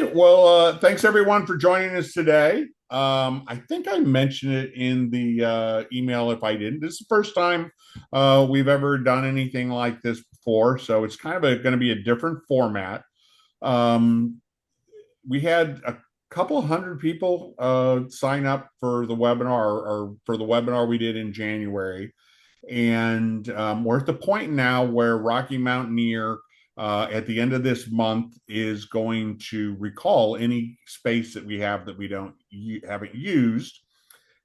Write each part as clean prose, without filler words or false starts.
right. Well, thanks everyone for joining us today. I think I mentioned it in the email. If I didn't, this is the first time we've ever done anything like this before. So it's kind of going to be a different format. Um, we had a couple hundred people sign up for the webinar or for the webinar we did in January. And we're at the point now where Rocky Mountaineer, at the end of this month, is going to recall any space that we have that we haven't used.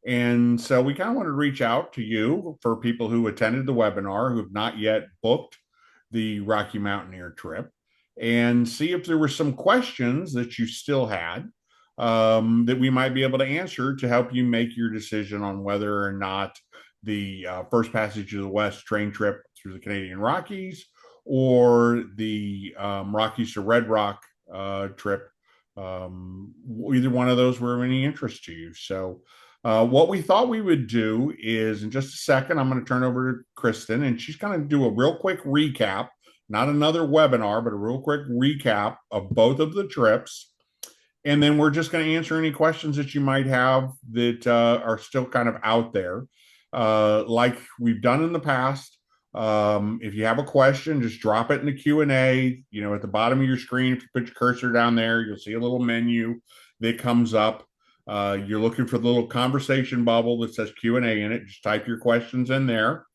And so we kind of want to reach out to you for people who attended the webinar who have not yet booked the Rocky Mountaineer trip and see if there were some questions that you still had that we might be able to answer to help you make your decision on whether or not the First Passage of the West train trip through the Canadian Rockies or the Rockies to Red Rock trip. Either one of those were of any interest to you. So what we thought we would do is in just a second, I'm going to turn over to Kristen and she's going to do a real quick recap, not another webinar, but a real quick recap of both of the trips. And then we're just going to answer any questions that you might have that are still kind of out there. Like we've done in the past, if you have a question, just drop it in the Q&A. You know, at the bottom of your screen, if you put your cursor down there, you'll see a little menu that comes up. You're looking for the little conversation bubble that says Q&A in it. Just type your questions in there.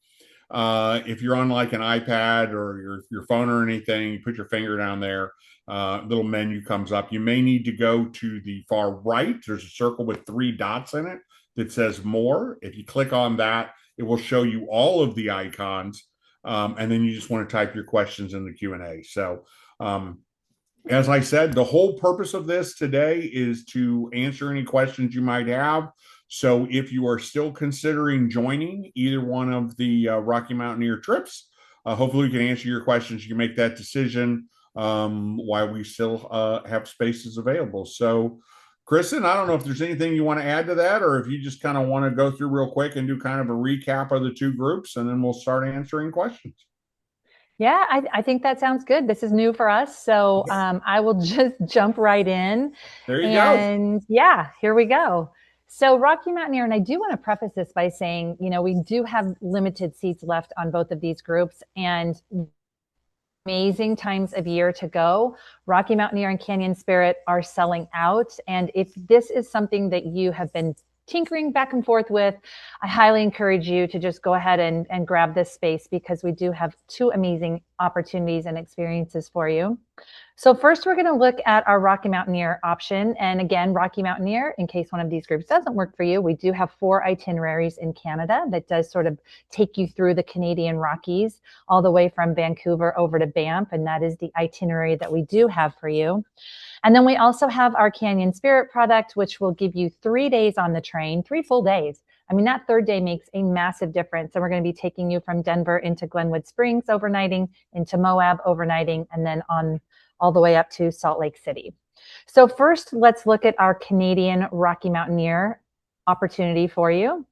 If you're on like an iPad or your phone or anything, you put your finger down there, little menu comes up. You may need to go to the far right. There's a circle with 3 dots in it that says more. If you click on that, it will show you all of the icons. And then you just want to type your questions in the Q&A. So, as I said, the whole purpose of this today is to answer any questions you might have. So if you are still considering joining either one of the Rocky Mountaineer trips, hopefully we can answer your questions. You can make that decision while we still have spaces available. So, Kristen, I don't know if there's anything you want to add to that, or if you just kind of want to go through real quick and do kind of a recap of the two groups, and then we'll start answering questions. Yeah, I think that sounds good. This is new for us. So I will just jump right in. There you go. And yeah, here we go. So Rocky Mountaineer, and I do want to preface this by saying, we do have limited seats left on both of these groups and amazing times of year to go. Rocky Mountaineer and Canyon Spirit are selling out. And if this is something that you have been tinkering back and forth with, I highly encourage you to just go ahead and grab this space because we do have 2 amazing opportunities and experiences for you. So first, we're going to look at our Rocky Mountaineer option. And again, Rocky Mountaineer, in case one of these groups doesn't work for you, we do have 4 itineraries in Canada that does sort of take you through the Canadian Rockies all the way from Vancouver over to Banff. And that is the itinerary that we do have for you. And then we also have our Canyon Spirit product, which will give you 3 days on the train, 3 full days. I mean, that 3rd day makes a massive difference. And we're going to be taking you from Denver into Glenwood Springs overnighting, into Moab overnighting, and then on all the way up to Salt Lake City. So first, let's look at our Canadian Rocky Mountaineer opportunity for you.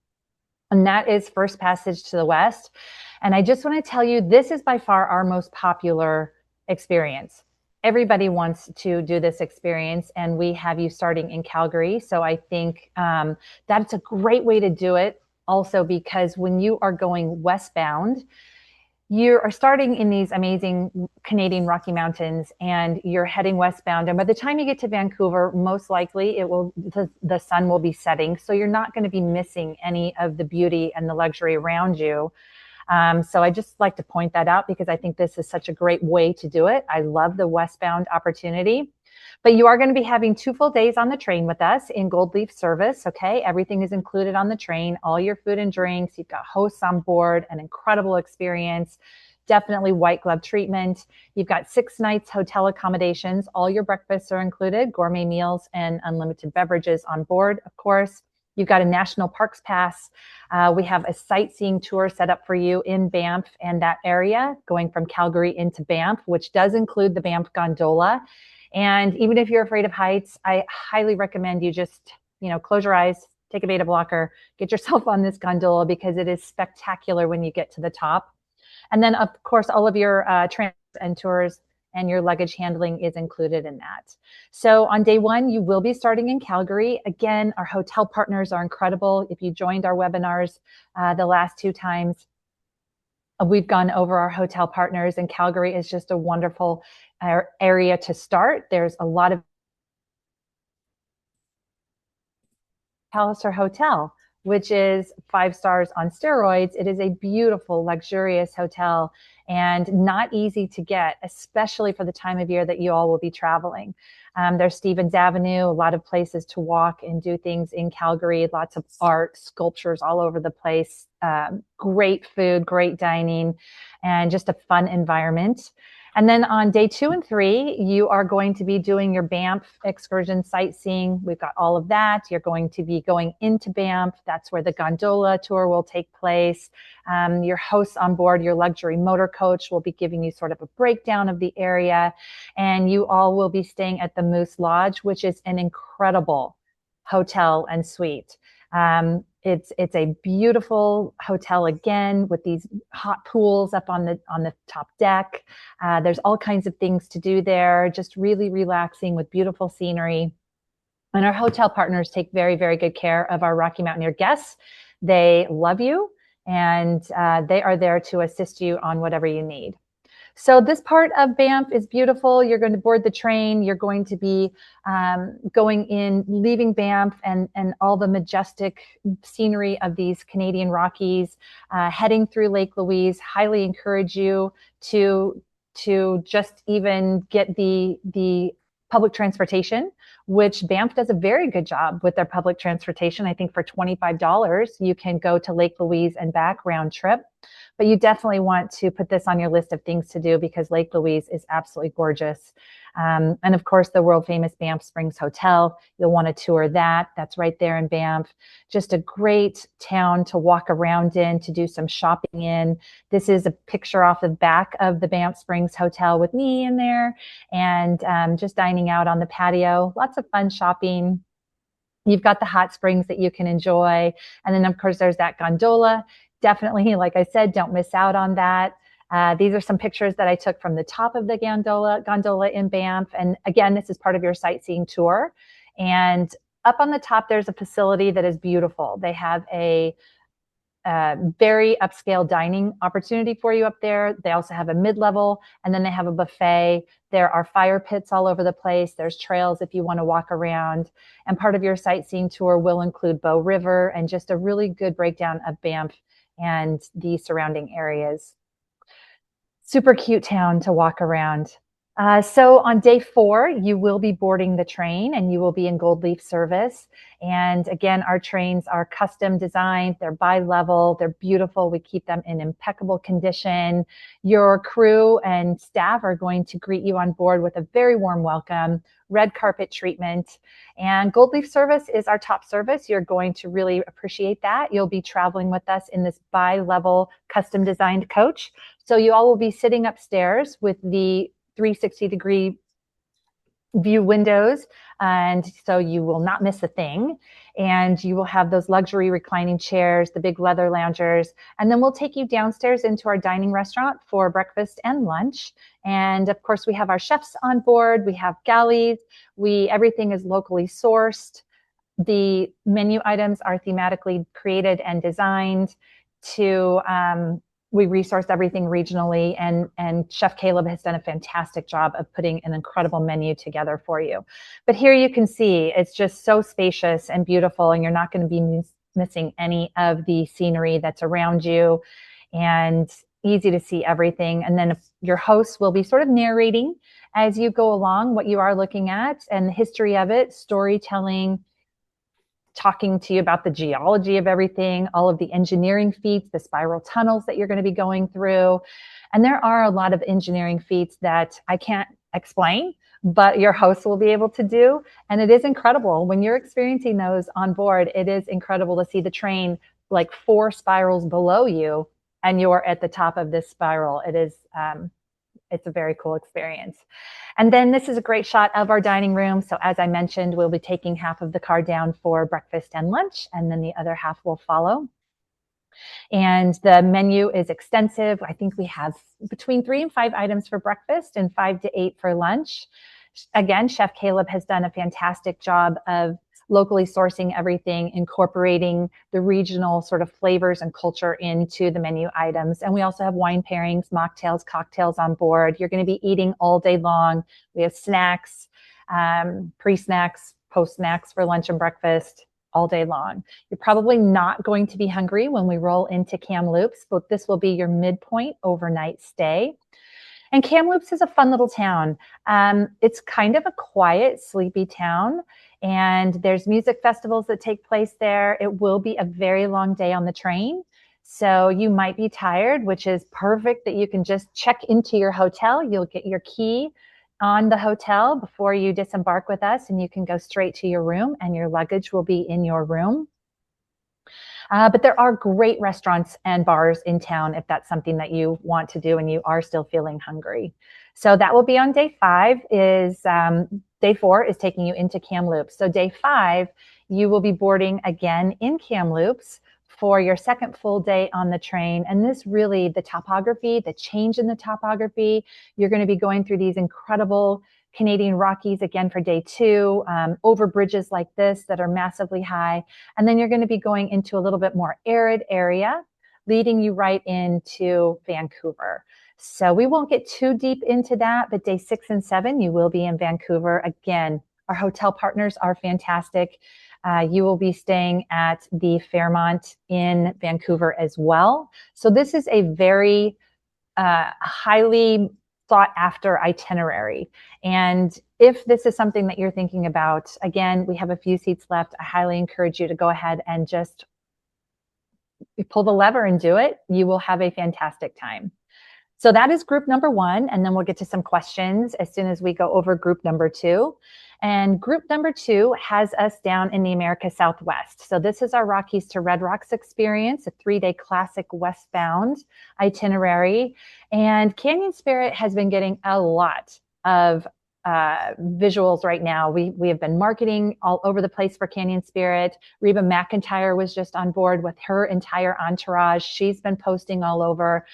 And that is First Passage to the West. And I just want to tell you, this is by far our most popular experience. Everybody wants to do this experience, and we have you starting in Calgary. So I think that's a great way to do it. Also, because when you are going westbound, you are starting in these amazing Canadian Rocky Mountains and you're heading westbound. And by the time you get to Vancouver, most likely the sun will be setting. So you're not going to be missing any of the beauty and the luxury around you. So I just like to point that out because I think this is such a great way to do it. I love the westbound opportunity. But you are going to be having 2 full days on the train with us in Gold Leaf service, okay? Everything is included on the train, all your food and drinks. You've got hosts on board, an incredible experience, definitely white glove treatment. You've got 6 nights hotel accommodations. All your breakfasts are included, gourmet meals and unlimited beverages on board, of course. You've got a National Parks Pass. We have a sightseeing tour set up for you in Banff and that area, going from Calgary into Banff, which does include the Banff Gondola. And even if you're afraid of heights, I highly recommend you just, close your eyes, take a beta blocker, get yourself on this gondola because it is spectacular when you get to the top. And then, of course, all of your transfers and tours and your luggage handling is included in that. So on day one, you will be starting in Calgary. Again, our hotel partners are incredible. If you joined our webinars the last 2 times, we've gone over our hotel partners, and Calgary is just a wonderful area to start. There's a lot of Palliser Hotel, which is 5 stars on steroids. It is a beautiful, luxurious hotel and not easy to get, especially for the time of year that you all will be traveling. There's Stevens Avenue, a lot of places to walk and do things in Calgary, lots of art, sculptures all over the place, great food, great dining, and just a fun environment. And then on day 2 and 3, you are going to be doing your Banff excursion sightseeing. We've got all of that. You're going to be going into Banff. That's where the gondola tour will take place. Your hosts on board your luxury motor coach will be giving you sort of a breakdown of the area. And you all will be staying at the Moose Lodge, which is an incredible hotel and suite. It's a beautiful hotel again with these hot pools up on the top deck. There's all kinds of things to do there, just really relaxing with beautiful scenery. And our hotel partners take very, very good care of our Rocky Mountaineer guests. They love you, and they are there to assist you on whatever you need. So this part of Banff is beautiful. You're going to board the train. You're going to be going in, leaving Banff and all the majestic scenery of these Canadian Rockies, heading through Lake Louise. Highly encourage you to just even get the public transportation, which Banff does a very good job with their public transportation. I think for $25, you can go to Lake Louise and back round trip. But you definitely want to put this on your list of things to do because Lake Louise is absolutely gorgeous. And of course, the world famous Banff Springs Hotel. You'll want to tour that. That's right there in Banff. Just a great town to walk around in, to do some shopping in. This is a picture off the back of the Banff Springs Hotel with me in there and just dining out on the patio. Lots of fun shopping. You've got the hot springs that you can enjoy. And then, of course, there's that gondola. Definitely, like I said, don't miss out on that. These are some pictures that I took from the top of the gondola in Banff. And again, this is part of your sightseeing tour. And up on the top, there's a facility that is beautiful. They have a very upscale dining opportunity for you up there. They also have a mid-level, and then they have a buffet. There are fire pits all over the place. There's trails if you want to walk around. And part of your sightseeing tour will include Bow River and just a really good breakdown of Banff and the surrounding areas. Super cute town to walk around. So on day 4, you will be boarding the train and you will be in Gold Leaf service. And again, our trains are custom designed. They're bi-level. They're beautiful. We keep them in impeccable condition. Your crew and staff are going to greet you on board with a very warm welcome, red carpet treatment. And Gold Leaf service is our top service. You're going to really appreciate that. You'll be traveling with us in this bi-level custom designed coach. So you all will be sitting upstairs with the 360-degree view windows, and so you will not miss a thing. And you will have those luxury reclining chairs, the big leather loungers, and then we'll take you downstairs into our dining restaurant for breakfast and lunch. And of course, we have our chefs on board. We have galleys. Everything is locally sourced. The menu items are thematically created and designed to we resourced everything regionally, and Chef Caleb has done a fantastic job of putting an incredible menu together for you. But here you can see it's just so spacious and beautiful, and you're not going to be missing any of the scenery that's around you, and easy to see everything. And then your hosts will be sort of narrating as you go along what you are looking at and the history of it, storytelling, talking to you about the geology of everything, all of the engineering feats, the spiral tunnels that you're going to be going through. And there are a lot of engineering feats that I can't explain, but your hosts will be able to do. And it is incredible. When you're experiencing those on board, it is incredible to see the train like 4 spirals below you, and you're at the top of this spiral. It's a very cool experience. And then this is a great shot of our dining room. So as I mentioned, we'll be taking half of the car down for breakfast and lunch, and then the other half will follow. And the menu is extensive. I think we have between 3 and 5 items for breakfast and 5 to 8 for lunch. Again, Chef Caleb has done a fantastic job of locally sourcing everything, incorporating the regional sort of flavors and culture into the menu items. And we also have wine pairings, mocktails, cocktails on board. You're going to be eating all day long. We have snacks, pre-snacks, post-snacks for lunch and breakfast all day long. You're probably not going to be hungry when we roll into Kamloops, but this will be your midpoint overnight stay. And Kamloops is a fun little town. It's kind of a quiet, sleepy town, and there's music festivals that take place there. It will be a very long day on the train. So you might be tired, which is perfect that you can just check into your hotel. You'll get your key on the hotel before you disembark with us, and you can go straight to your room, and your luggage will be in your room. But there are great restaurants and bars in town if that's something that you want to do and you are still feeling hungry. So that will be on day 5. Day 4 is taking you into Kamloops. So day 5, you will be boarding again in Kamloops for your second full day on the train. And this really, the topography, the change in the topography, you're going to be going through these incredible Canadian Rockies again for day 2, over bridges like this that are massively high. And then you're going to be going into a little bit more arid area, leading you right into Vancouver. So we won't get too deep into that, but day 6 and 7, you will be in Vancouver. Again, our hotel partners are fantastic. You will be staying at the Fairmont in Vancouver as well. So this is a very highly sought after itinerary. And if this is something that you're thinking about, again, we have a few seats left. I highly encourage you to go ahead and just pull the lever and do it. You will have a fantastic time. So that is group number 1. And then we'll get to some questions as soon as we go over group number 2. And group number 2 has us down in the America Southwest. So this is our Rockies to Red Rocks experience, a 3-day classic westbound itinerary. And Canyon Spirit has been getting a lot of visuals right now. We have been marketing all over the place for Canyon Spirit. Reba McEntire was just on board with her entire entourage. She's been posting all over.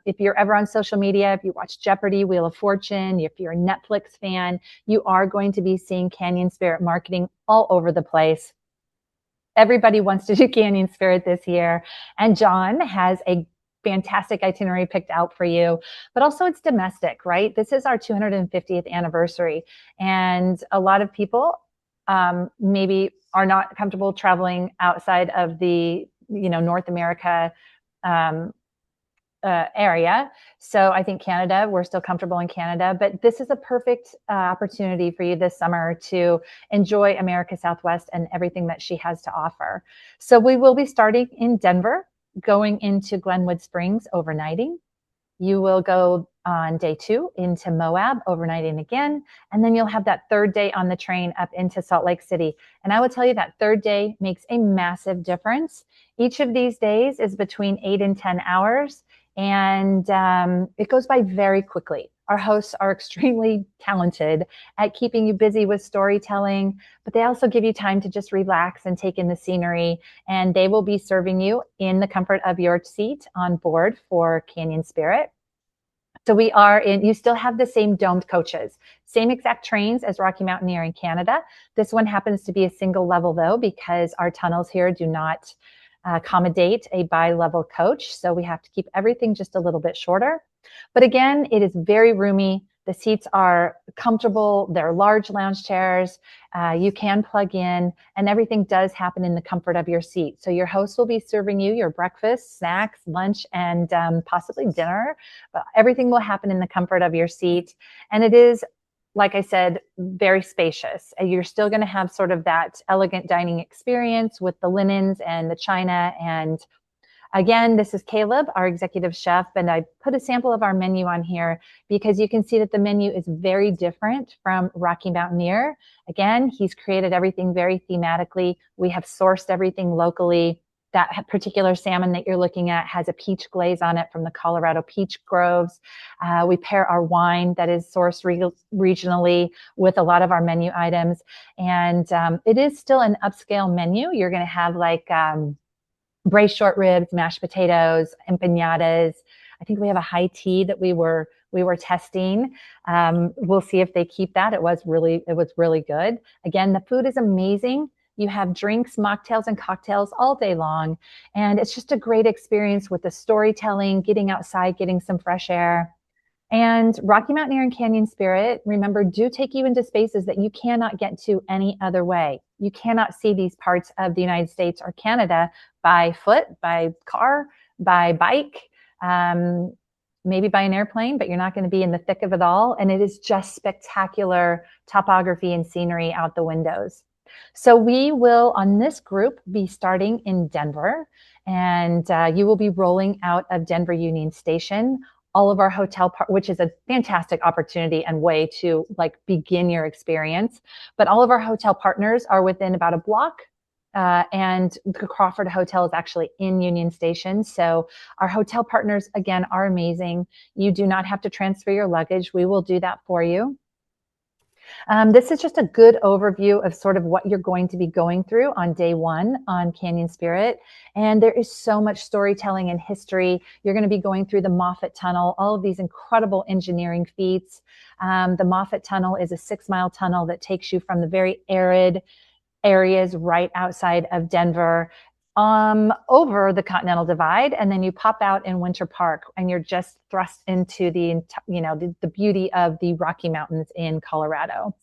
If you're ever on social media, if you watch Jeopardy, Wheel of Fortune, if you're a Netflix fan, you are going to be seeing Canyon Spirit marketing all over the place. Everybody wants to do Canyon Spirit this year. And John has a fantastic itinerary picked out for you, but also it's domestic, right? This is our 250th anniversary. And a lot of people maybe are not comfortable traveling outside of the, North America area. So I think Canada, we're still comfortable in Canada, but this is a perfect opportunity for you this summer to enjoy America Southwest and everything that she has to offer. So we will be starting in Denver, going into Glenwood Springs, overnighting. You will go on day 2 into Moab, overnighting again. And then you'll have that 3rd day on the train up into Salt Lake City. And I will tell you that 3rd day makes a massive difference. Each of these days is between 8 and 10 hours. And it goes by very quickly. Our hosts are extremely talented at keeping you busy with storytelling, but they also give you time to just relax and take in the scenery. And they will be serving you in the comfort of your seat on board for Canyon Spirit. So you still have the same domed coaches, same exact trains as Rocky Mountaineer in Canada. This one happens to be a single level though, because our tunnels here do not accommodate a bi-level coach. So we have to keep everything just a little bit shorter. But again, it is very roomy. The seats are comfortable. They're large lounge chairs. You can plug in, and everything does happen in the comfort of your seat. So your host will be serving you your breakfast, snacks, lunch, and possibly dinner. But everything will happen in the comfort of your seat. And it is, like I said, very spacious. You're still going to have sort of that elegant dining experience with the linens and the china. And again, this is Caleb, our executive chef, and I put a sample of our menu on here because you can see that the menu is very different from Rocky Mountaineer. Again, he's created everything very thematically. We have sourced everything locally. That particular salmon that you're looking at has a peach glaze on it from the Colorado peach groves. We pair our wine that is sourced regionally with a lot of our menu items. And it is still an upscale menu. You're going to have like braised short ribs, mashed potatoes, empanadas. I think we have a high tea that we were testing. We'll see if they keep that. It was really good. Again, the food is amazing. You have drinks, mocktails, and cocktails all day long. And it's just a great experience with the storytelling, getting outside, getting some fresh air. And Rocky Mountaineer and Canyon Spirit, remember, do take you into spaces that you cannot get to any other way. You cannot see these parts of the United States or Canada by foot, by car, by bike, um, maybe by an airplane, but you're not going to be in the thick of it all. And it is just spectacular topography and scenery out the windows. So we will, on this group, be starting in Denver, and you will be rolling out of Denver Union Station. All of our which is a fantastic opportunity and way to like begin your experience. But all of our hotel partners are within about a block. And the Crawford Hotel is actually in Union Station. So our hotel partners, again, are amazing. You do not have to transfer your luggage. We will do that for you. This is just a good overview of sort of what you're going to be going through on day one on Canyon Spirit. And there is so much storytelling and history. You're going to be going through the Moffat Tunnel, all of these incredible engineering feats. The Moffat Tunnel is a 6-mile tunnel that takes you from the very arid areas right outside of Denver over the Continental Divide, and then you pop out in Winter Park, and you're just thrust into the beauty of the Rocky Mountains in Colorado.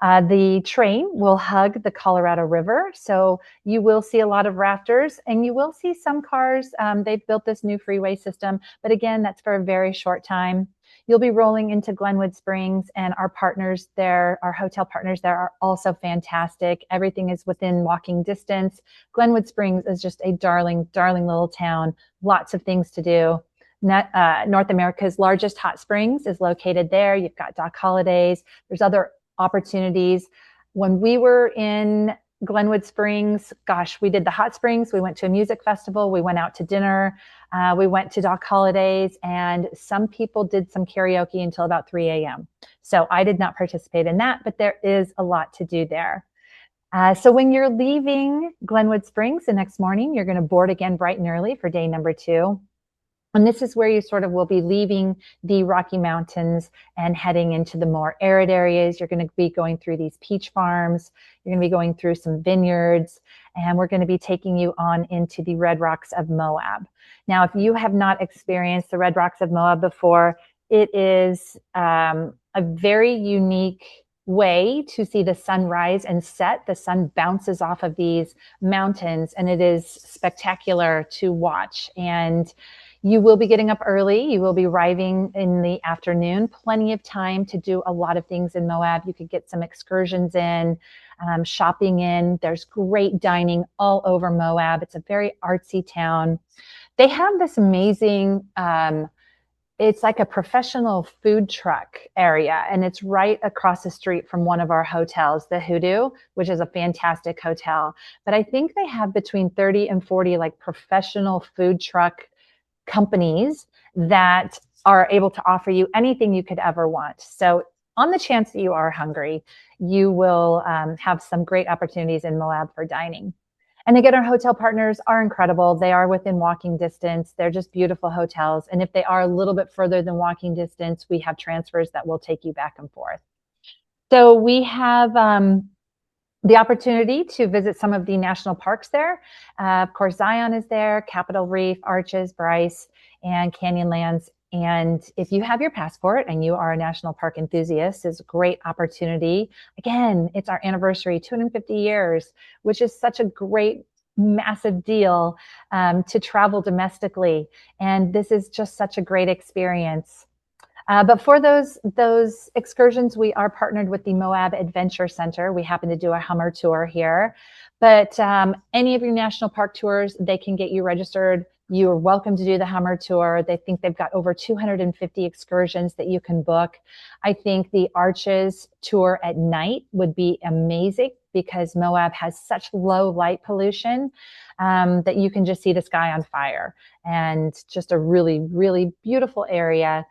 The train will hug the Colorado River, so you will see a lot of rafters, and you will see some cars. They've built this new freeway system, but again, that's for a very short time. You'll be rolling into Glenwood Springs, and our partners there, our hotel partners there, are also fantastic. Everything is within walking distance. Glenwood Springs is just a darling, darling little town. Lots of things to do. North America's largest hot springs is located there. You've got Doc Holiday's. There's other opportunities. When we were in Glenwood Springs, gosh, we did the hot springs. We went to a music festival. We went out to dinner. We went to Doc Holiday's, and some people did some karaoke until about 3 a.m. So I did not participate in that, but there is a lot to do there. So when you're leaving Glenwood Springs the next morning, you're going to board again bright and early for day number 2. And this is where you sort of will be leaving the Rocky Mountains and heading into the more arid areas. You're going to be going through these peach farms. You're going to be going through some vineyards, and we're going to be taking you on into the Red Rocks of Moab. Now, if you have not experienced the Red Rocks of Moab before, it is a very unique way to see the sun rise and set. The sun bounces off of these mountains, and it is spectacular to watch. And you will be getting up early. You will be arriving in the afternoon. Plenty of time to do a lot of things in Moab. You could get some excursions in, shopping in. There's great dining all over Moab. It's a very artsy town. They have this amazing, it's like a professional food truck area, and it's right across the street from one of our hotels, the Hoodoo, which is a fantastic hotel. But I think they have between 30 and 40 like professional food truck companies that are able to offer you anything you could ever want. So on the chance that you are hungry, you will have some great opportunities in Moab for dining. And again, our hotel partners are incredible. They are within walking distance. They're just beautiful hotels. And if they are a little bit further than walking distance, we have transfers that will take you back and forth. So we have the opportunity to visit some of the national parks there. Of course, Zion is there, Capitol Reef, Arches, Bryce, and Canyonlands. And if you have your passport and you are a national park enthusiast, it's a great opportunity. Again, it's our anniversary, 250 years, which is such a great, massive deal to travel domestically. And this is just such a great experience. But for those excursions, we are partnered with the Moab Adventure Center. We happen to do a Hummer tour here. But any of your national park tours, they can get you registered. You are welcome to do the Hummer tour. They think they've got over 250 excursions that you can book. I think the Arches tour at night would be amazing because Moab has such low light pollution that you can just see the sky on fire, and just a really, really beautiful area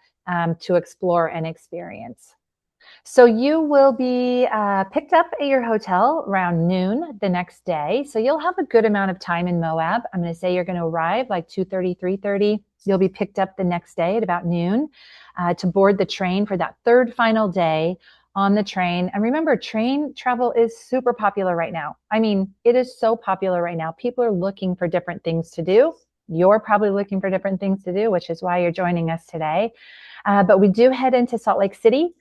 to explore and experience. So you will be picked up at your hotel around noon the next day. So you'll have a good amount of time in Moab. I'm going to say you're going to arrive like 2:30, 3:30. You'll be picked up the next day at about noon to board the train for that third final day on the train. And remember, train travel is super popular right now. I mean, it is so popular right now. People are looking for different things to do. You're probably looking for different things to do, which is why you're joining us today. But we do head into Salt Lake City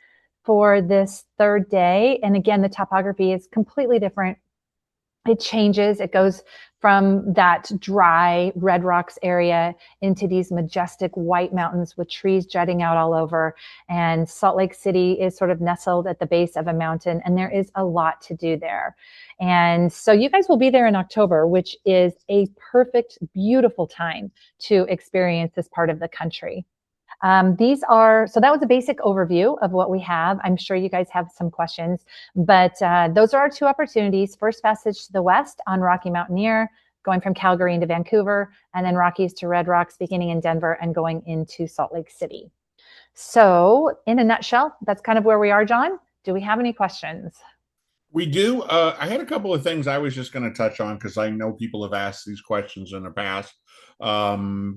for this third day. And again, the topography is completely different. It changes. It goes from that dry Red Rocks area into these majestic white mountains with trees jutting out all over. And Salt Lake City is sort of nestled at the base of a mountain, and there is a lot to do there. And so you guys will be there in October, which is a perfect, beautiful time to experience this part of the country. So that was a basic overview of what we have. I'm sure you guys have some questions, but those are our two opportunities. First Passage to the West on Rocky Mountaineer, going from Calgary into Vancouver, and then Rockies to Red Rocks, beginning in Denver and going into Salt Lake City. So in a nutshell, that's kind of where we are, John. Do we have any questions? We do. I had a couple of things I was just going to touch on because I know people have asked these questions in the past.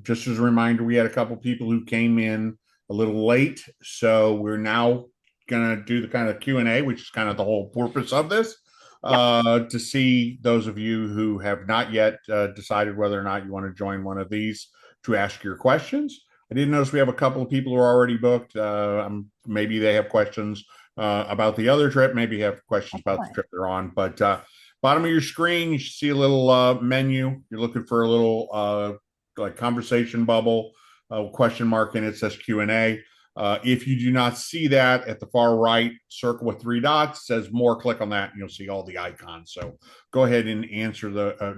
Just as a reminder, we had a couple of people who came in a little late, so we're now going to do the kind of Q&A, which is kind of the whole purpose of this, Yep. to see those of you who have not yet decided whether or not you want to join one of these to ask your questions. I did notice we have a couple of people who are already booked. Maybe they have questions about the other trip. Maybe you have questions about the trip they're on. But bottom of your screen, you should see a little menu. You're looking for a little like conversation bubble, question mark in it says Q&A. If you do not see that at the far right, circle with three dots says more. Click on that, and you'll see all the icons. So go ahead and answer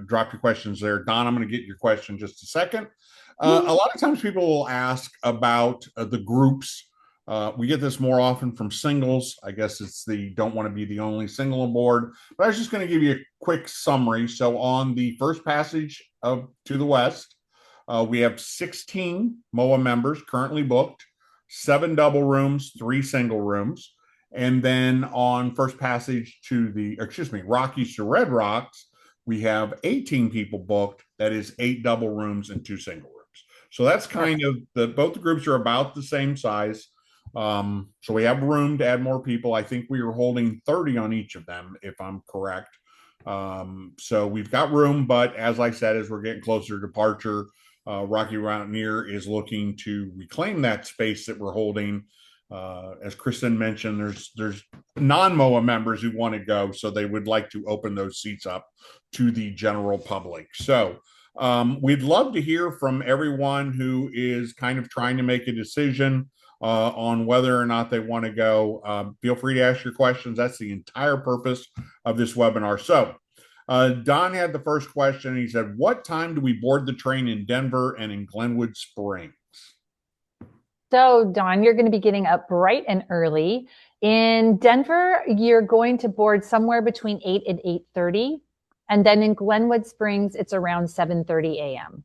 drop your questions there. Don, I'm going to get your question in just a second. A lot of times people will ask about the groups. We get this more often from singles. I guess it's the don't want to be the only single aboard. But I was just going to give you a quick summary. So on the First Passage to the West, we have 16 MOAA members currently booked, 7 double rooms, 3 single rooms. And then on First Passage to Rockies to Red Rocks, we have 18 people booked. That is 8 double rooms and 2 single rooms. So that's kind of both the groups are about the same size. So we have room to add more people. I think we are holding 30 on each of them, if I'm correct. So we've got room, but as I said, as we're getting closer to departure, Rocky Mountaineer is looking to reclaim that space that we're holding. As Kristen mentioned, there's non-MOAA members who want to go, so they would like to open those seats up to the general public. So we'd love to hear from everyone who is kind of trying to make a decision on whether or not they want to go. Feel free to ask your questions. That's the entire purpose of this webinar. So Don had the first question. He said, what time do we board the train in Denver and in Glenwood Springs? So, Don, you're going to be getting up bright and early. In Denver, you're going to board somewhere between 8 and 8:30. And then in Glenwood Springs, it's around 7:30 a.m.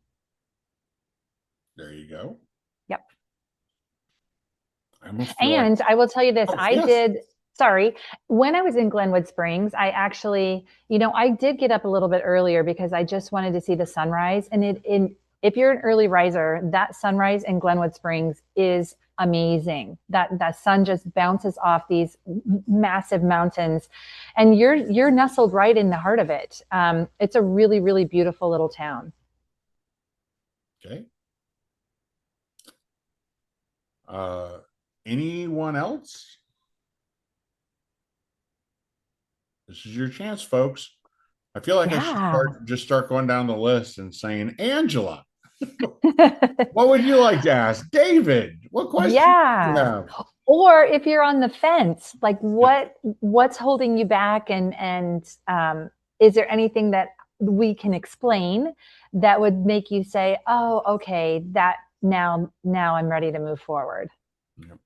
There you go. Yep. And I will tell you this, when I was in Glenwood Springs, I actually, I did get up a little bit earlier because I just wanted to see the sunrise. And if you're an early riser, that sunrise in Glenwood Springs is amazing. That sun just bounces off these massive mountains, and you're nestled right in the heart of it. It's a really, really beautiful little town. Okay. Anyone else? This is your chance, folks. I feel like I should start going down the list and saying, Angela, what would you like to ask? David, what questions do you have? Or if you're on the fence, like what's holding you back, and is there anything that we can explain that would make you say, oh, okay, that now I'm ready to move forward? Yep.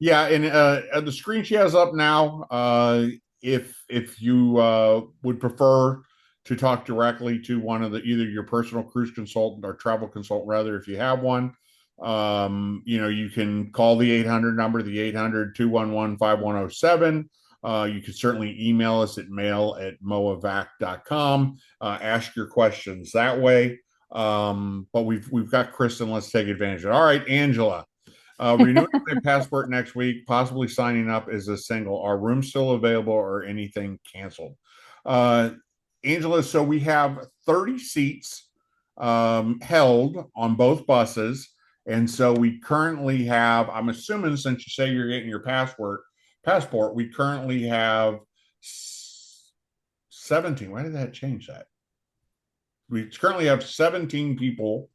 Yeah, and the screen she has up now, if you would prefer to talk directly to one of either your personal cruise consultant or travel consultant, rather, if you have one, You can call the 800 number, the 800-211-5107. You can certainly email us at mail@moavac.com. Ask your questions that way. But we've got Kristen. Let's take advantage of it. All right, Angela. Renewing my passport next week, possibly signing up as a single. Are rooms still available or anything canceled? Uh, Angela, so we have 30 seats held on both buses. And so we currently have, I'm assuming since you say you're getting your passport, we currently have 17. Why did that change that? We currently have 17 people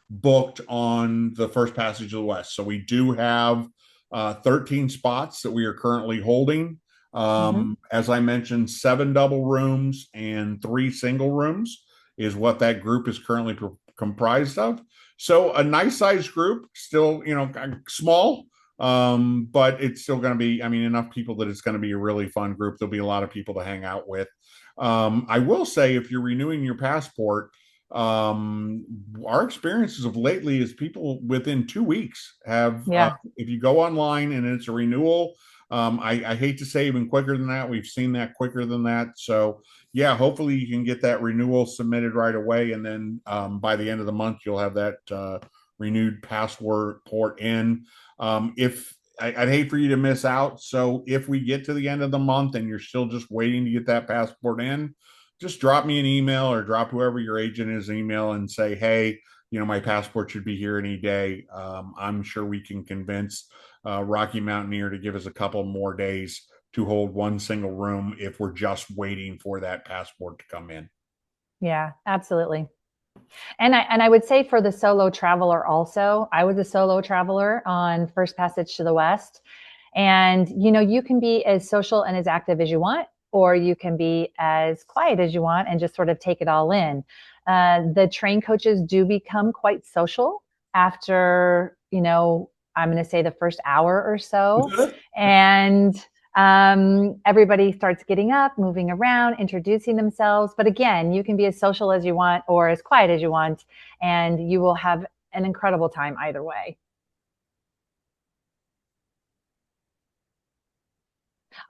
booked on the First Passage of the West. So we do have 13 spots that we are currently holding. As I mentioned, 7 double rooms and 3 single rooms is what that group is currently comprised of. So a nice sized group, still, small, but it's still going to be, I mean, enough people that it's going to be a really fun group. There'll be a lot of people to hang out with. I will say, if you're renewing your passport, our experiences of lately is people within 2 weeks have, Yeah. if you go online and it's a renewal, I hate to say even quicker than that. We've seen that quicker than that. So yeah, hopefully you can get that renewal submitted right away. And then by the end of the month, you'll have that renewed passport in. If I'd hate for you to miss out. So if we get to the end of the month and you're still just waiting to get that passport in, just drop me an email or drop whoever your agent is an email and say, hey, my passport should be here any day. I'm sure we can convince Rocky Mountaineer to give us a couple more days to hold one single room if we're just waiting for that passport to come in. Yeah, absolutely. And I would say for the solo traveler also, I was a solo traveler on First Passage to the West. And, you can be as social and as active as you want, or you can be as quiet as you want and just sort of take it all in. The train coaches do become quite social after, I'm going to say the first hour or so. And everybody starts getting up, moving around, introducing themselves. But again, you can be as social as you want or as quiet as you want, and you will have an incredible time either way.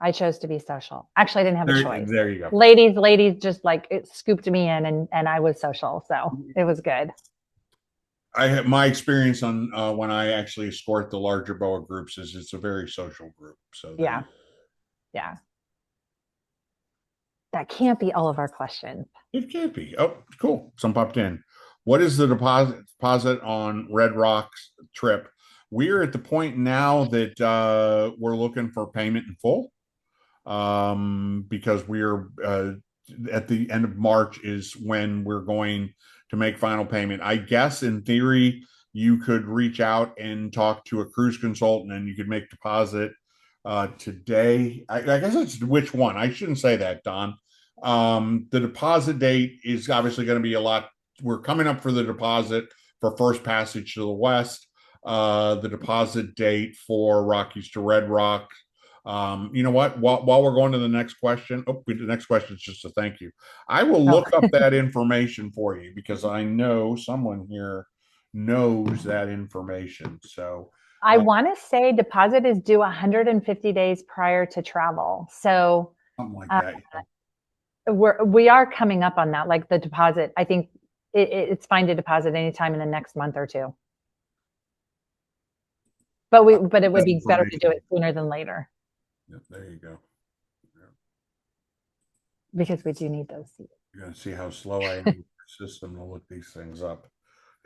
I chose to be social. Actually, I didn't have a choice. There you go. Ladies just like it scooped me in, and I was social. So it was good. I have my experience on when I actually escort the larger MOAA groups is it's a very social group. So Yeah. Yeah. That can't be all of our questions. It can't be. Oh, cool. Some popped in. What is the deposit on Red Rock's trip? We're at the point now that we're looking for payment in full, because we're at the end of March is when we're going to make final payment. I guess in theory, you could reach out and talk to a cruise consultant and you could make deposit today. I guess it's which one? I shouldn't say that, Don. The deposit date is obviously going to be a lot. We're coming up for the deposit for First Passage to the West. The deposit date for Rockies to Red Rock. You know what? While we're going to the next question, the next question is just a thank you. I will look up that information for you because I know someone here knows that information. So I want to say deposit is due 150 days prior to travel. So something like that. we are coming up on that. Like the deposit, I think it's fine to deposit anytime in the next month or two. But it would be better to do it sooner than later. Yep, there you go. Because we do need those seats. You're going to see how slow I am with the system to look these things up.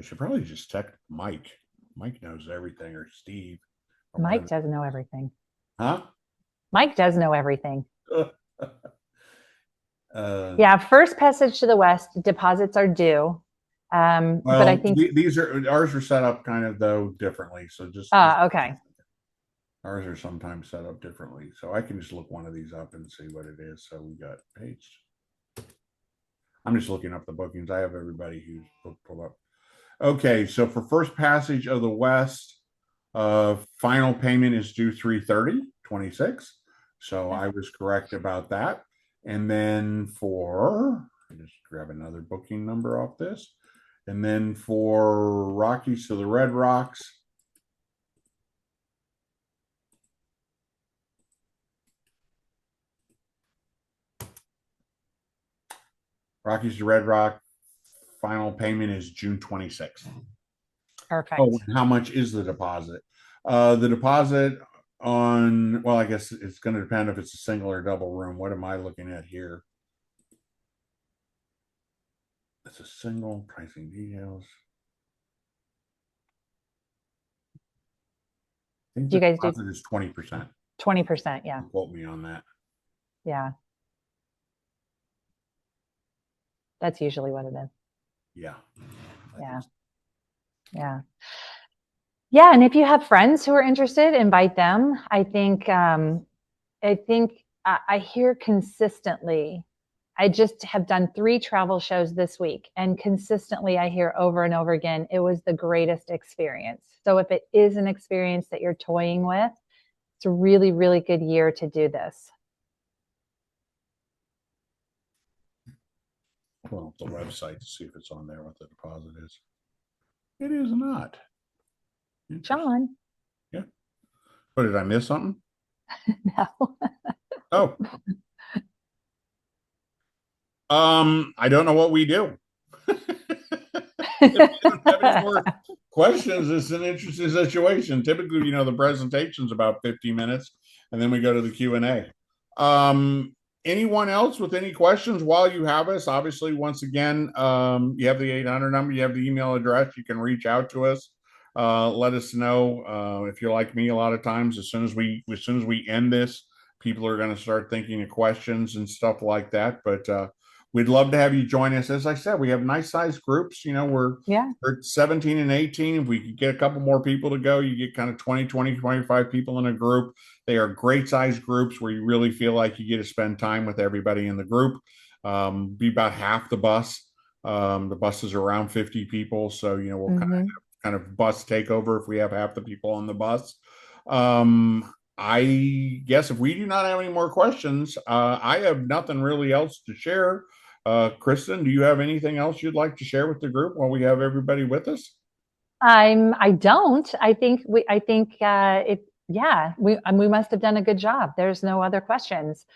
I should probably just text Mike. Mike knows everything, or Steve. Mike does know everything. Huh? Mike does know everything. Yeah, First Passage to the West deposits are due. But I think these are ours are set up kind of though differently. So just okay. Ours are sometimes set up differently. So I can just look one of these up and see what it is. So we got page. I'm just looking up the bookings. I have everybody who's booked pulled up. Okay, so for First Passage of the West, final payment is due 3/30/26. So I was correct about that. And then I just grab another booking number off this. And then for Rockies to the Red Rocks, Rockies to Red Rock. Final payment is June 26th. Oh, Perfect. and how much is the deposit? The deposit on, well, I guess it's going to depend if it's a single or double room. What am I looking at here? It's a single, pricing details. I think Do the you guys do deposit is 20%. 20%? Yeah. Don't quote me on that. Yeah. That's usually what it is. Yeah. Yeah. Yeah. Yeah. And if you have friends who are interested, invite them. I hear consistently, I just have done 3 travel shows this week, and consistently I hear over and over again, it was the greatest experience. So if it is an experience that you're toying with, it's a really, really good year to do this. Well, the website to see if it's on there, what the deposit is. It is not. Interesting. John, Yeah. But did I miss something? no. Oh, I don't know what we do. If you don't have any more questions, it's an interesting situation. Typically, the presentation's about 50 minutes, and then we go to the Q&A. Anyone else with any questions while you have us? Obviously, once again, you have the 800 number, you have the email address. You can reach out to us. Let us know. If you're like me, a lot of times, as soon as we end this, people are going to start thinking of questions and stuff like that. But we'd love to have you join us. As I said, we have nice sized groups. Yeah. We're 17 and 18. If we could get a couple more people to go, you get kind of 25 people in a group. They are great sized groups where you really feel like you get to spend time with everybody in the group. Be about half the bus. The bus is around 50 people. So, we'll Mm-hmm. kind of bus takeover if we have half the people on the bus. I guess if we do not have any more questions, I have nothing really else to share. Kristen, do you have anything else you'd like to share with the group while we have everybody with us? I don't. I think it yeah, we must have done a good job. There's no other questions.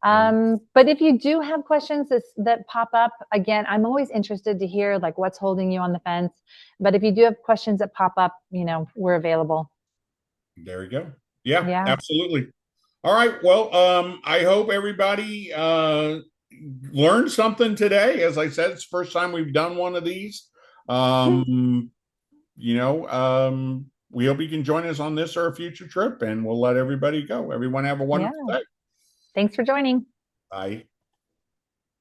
But if you do have questions that pop up, again, I'm always interested to hear like what's holding you on the fence. But if you do have questions that pop up, we're available. There we go. Yeah, Yeah. absolutely. All right. Well, I hope everybody learned something today. As I said, it's the first time we've done one of these. Um, we hope you can join us on this or a future trip, and we'll let everybody go. Everyone have a Yeah. wonderful day. Thanks for joining. Bye.